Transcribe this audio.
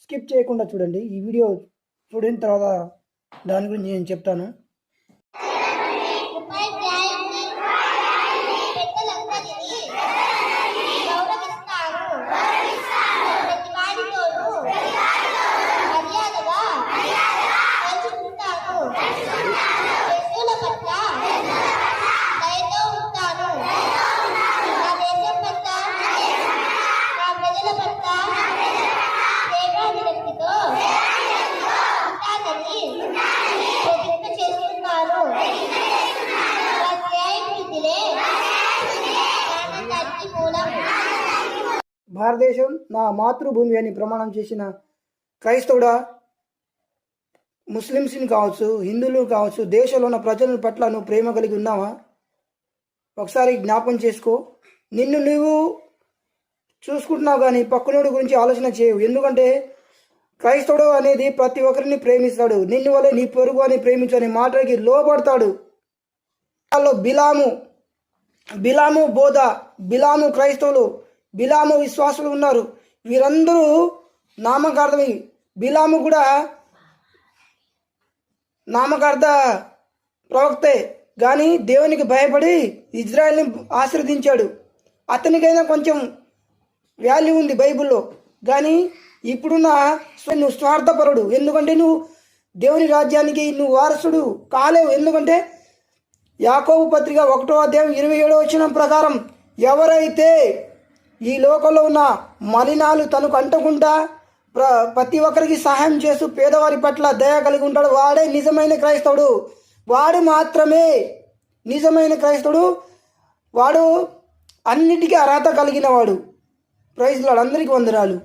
Skip చేయకుండా చూడండి. ఈ వీడియో చూడిన తర్వాత దాని గురించి నేను చెప్తాను. భారతదేశం నా మాతృభూమి అని ప్రమాణం చేసిన క్రైస్తవుడా, ముస్లిమ్స్ని కావచ్చు, హిందువులు కావచ్చు, దేశంలో ఉన్న ప్రజల పట్ల నువ్వు ప్రేమ కలిగి ఉన్నావా? ఒకసారి జ్ఞాపకం చేసుకో. నిన్ను నువ్వు చూసుకుంటున్నావు కానీ పక్కనోడి గురించి ఆలోచన చేయవు. ఎందుకంటే క్రైస్తవుడు అనేది ప్రతి ఒక్కరిని ప్రేమిస్తాడు. నిన్ను వల్లే నీ పొరుగు అని ప్రేమించు అనే మాటకి లోపడతాడు. వాళ్ళలో బిలాము బోధ, బిలాము క్రైస్తవులు, బిలాము విశ్వాసులు ఉన్నారు. వీరందరూ నామకార్థమై, బిలాము కూడా నామకార్థ ప్రవక్తే కానీ దేవునికి భయపడి ఇజ్రాయెల్ని ఆశీర్వదించాడు. అతనికైనా కొంచెం వాల్యూ ఉంది బైబిల్లో. కానీ ఇప్పుడున్న నువ్వు స్వార్థపరుడు. ఎందుకంటే నువ్వు దేవుని రాజ్యానికి నువ్వు వారసుడు కాలేవు. ఎందుకంటే యాకోబు పత్రిక 1వ అధ్యాయం 27వ వచనం ప్రకారం ఎవరైతే ఈ లోకంలో ఉన్న మలినాలు తనకు అంటకుండా ప్రతి ఒక్కరికి సహాయం చేస్తూ పేదవారి పట్ల దయ కలిగి ఉంటాడు, వాడే నిజమైన క్రైస్తవుడు. వాడు మాత్రమే నిజమైన క్రైస్తవుడు. వాడు అన్నిటికీ అర్హత కలిగిన వాడు. Praise Lord. అందరికీ వందనాలు.